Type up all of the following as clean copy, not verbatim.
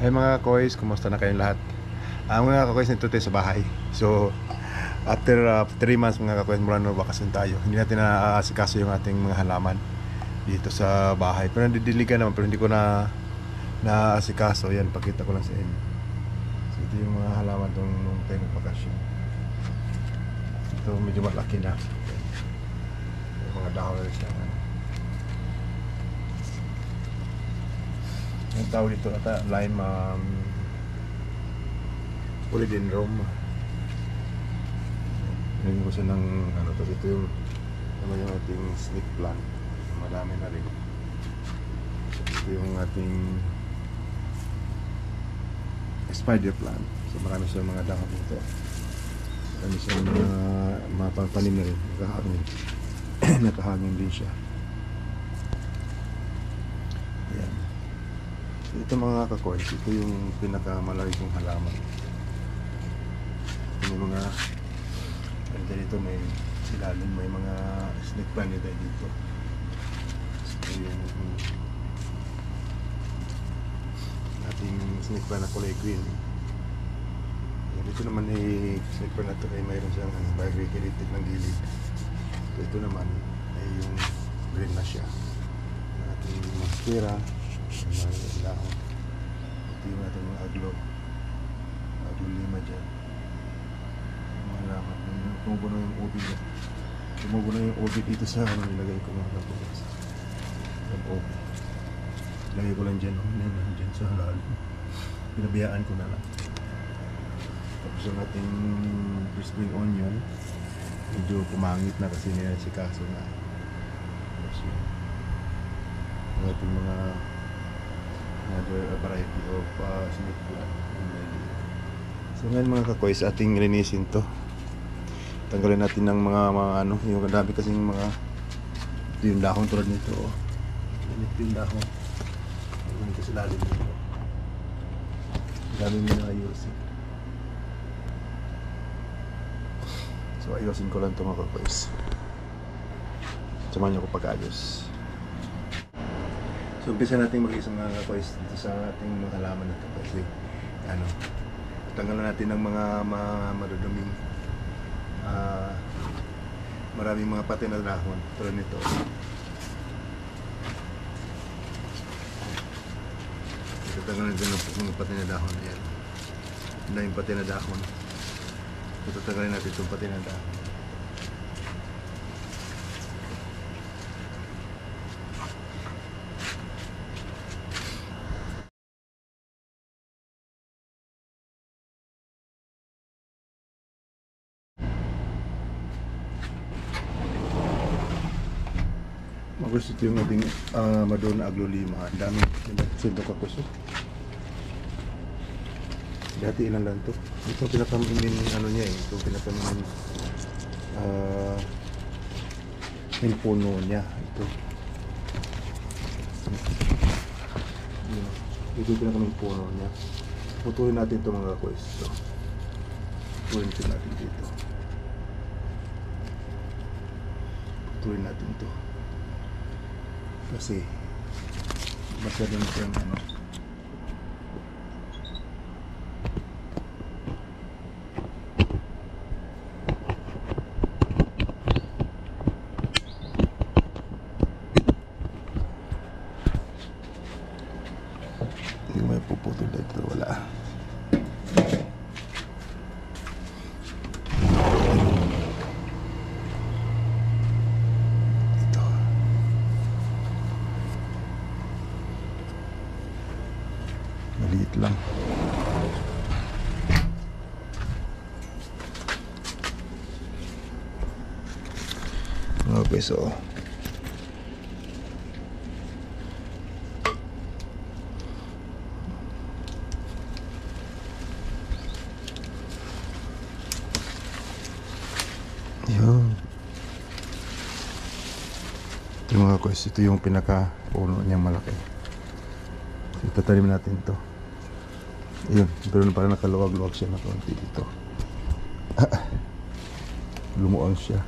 Ay mga kois, kumusta na kayong lahat? Mga kakoys, nito tayo sa bahay. So, after 3 months mga kakoys, mula nung bakasyon tayo, hindi natin naaasikaso yung ating mga halaman dito sa bahay. Pero nandidiligan naman, pero hindi ko na naaasikaso. Yan, pakita ko lang sa inyo. So, ito yung mga halaman nung tayo bakasyon. Ito medyo malaki na. Yung mga dahon na siya. Yung tawag dito ata, lime philodendron. Ngayon ko siya ng ano, tapos ito yung naman yung ating snake plant. Madami na rin. Ito yung ating spider plant. So marami siyang mga dahon dito. Marami siyang mga panim na rin. Nakahangin. Nakahangin din siya. Ayan. Ito mga kakoys, ito yung pinakamalaki kong halaman. Ito yung mga dito may ilalim, may mga snake plant dito. So yung ating snake plant na kulay green. Dito naman ay snake plant na ito ay mayroon siyang biographic ng gilid. So ito naman ay yung green na siya. Ating monstera. Ito yung ating mga aglo lima dyan. Malaman tumubo na yung ubi dyan. Tumubo na yung ubi dito sa ano nilagay ko mga kapatid. Yung ubi lagay ko lang dyan, dyan sa halal. Pinabiyaan ko na lang. Tapos yung ating spring onion medyo pumangit na kasi nila si kaso na. Tapos yung ating mga another variety of snake plant. So ngayon mga kakoy, sa ating linisin to, tanggalin natin ng mga ano, yung dami kasing mga ito yung dahon tulad nito. Ito yung dahon ito sa lalim nito, dami mo na ayusin. So ayusin ko lang ito mga kakoy. Samahan niyo ko pag-ayos. So umpisa natin mag-isa mga kakoys dito sa ating mga halaman na ito kasi ano, tanggalan natin ng mga maduduming maraming mga pati na dahon tulad nito. Tatanggalan natin ng mga pati na dahon. Ayan, na yung pati na dahon. Tatanggalin natin itong pati na dahon. Gusto ito yung ating Madonna aglolima. Ang dami sindok ako so. Dati ilan lang to. Ito pinakamin ano niya eh. Ito pinakamin yung puno niya. Ito. Ito pinakamin puno niya. Putulin natin ito mga kois. So, putulin natin dito. Putulin natin ito. Kasi masyadong siyang ano, hindi may puputol dito, wala. Maliit lang. Okay, so yun. Ito mga guys, ito yung pinaka puno niyang malaki. So, itatanim natin ito. Yun, pero parang nakaluwag-luwag siya na konti dito. Lumuang siya.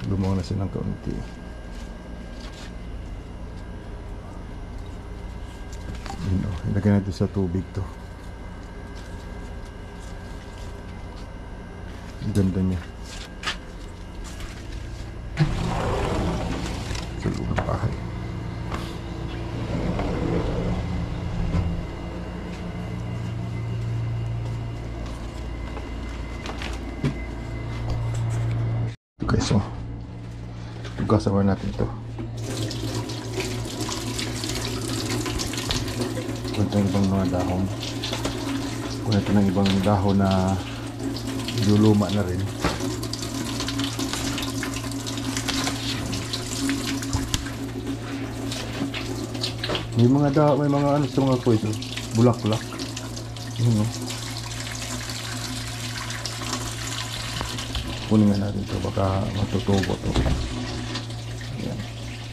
Lumuang na siya ng kaunti. Yun, oh. Ilagay natin sa tubig to. Ang ganda niya. Sa loob ng bahay. Okay, so tugasan natin ito. Kunta ng ibang mga dahon. Kunta ng ibang dahon na luluma na rin. May mga dahon, may mga ano sa mga ko ito. Bulak-bulak. Yun, oh. Kunin nga natin ito, baka matutubo ito. Ayan.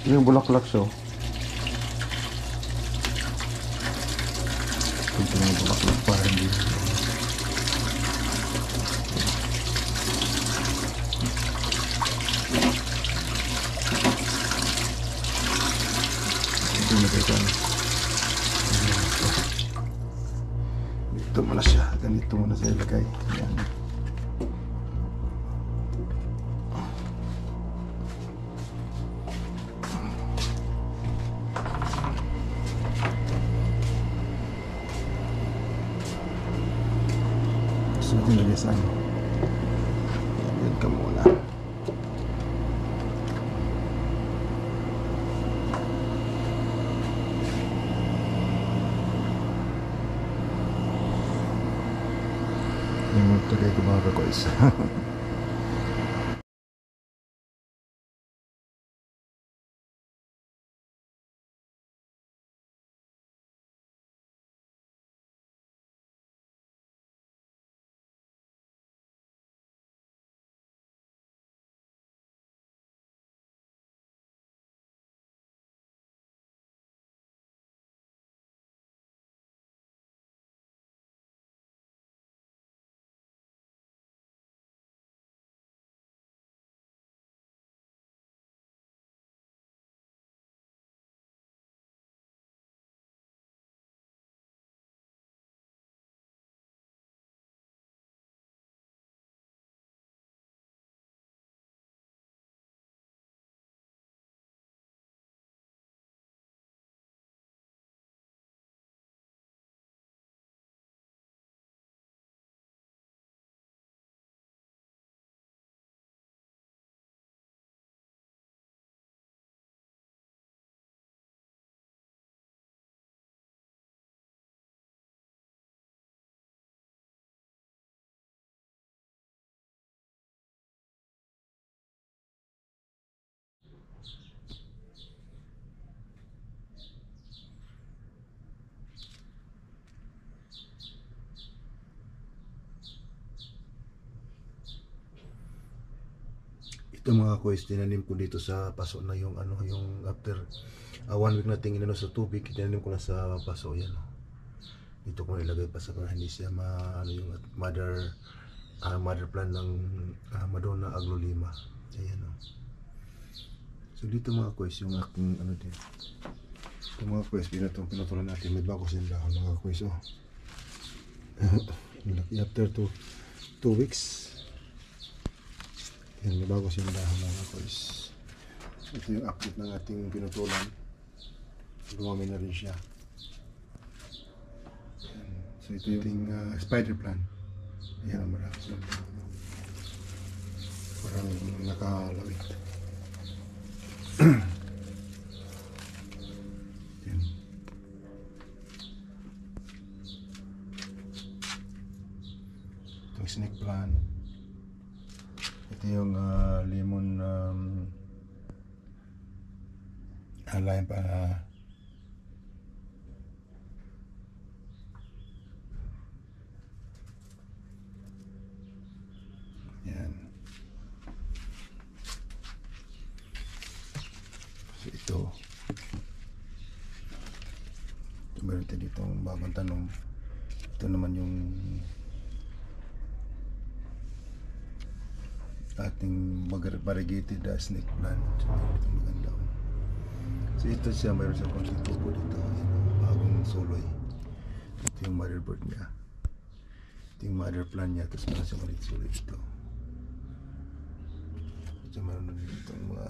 Yung bulak-bulak siya. Ito na yung bulak-bulak para hindi. Ito na ito. Ito muna siya. Ganito muna siya ilagay. Ayan. So, nilagasan. Yan ka muna. Yung tagay ko mga kakoys. Ito mga koys, tinanim ko dito sa paso na yung ano, yung after 1 week na tingin sa tubig, tinanim ko na sa paso yan. Dito ko ilagay pa sa para hindi siya ano yung mother plant ng Madonna Aglolema. Ayan, oh. So dito mga koys, yung aking ano din. Ito mga koys, pinatulan natin, may bago silang mga koys, oh. After 2 weeks. Yan, bago siya dahon mga koys. Ito yung update ng ating pinutulan. Dumami na rin siya. Yan. So ito yung ating spider plant. Ayan ang marami. Parang nakalawit. Yan. Itong snake plant. Ito yung lemon lime pa yan. So ito meron tayo dito bagong tanong. Ito naman yung ating variegated snake plant. Ito maganda. So ito siya, mayroon siyang konting tubo dito. Bagong soloy. Ito yung motherboard niya. Ito yung mother plan niya. Tapos nasa sulit-sulit ito. Ito meron na dito mga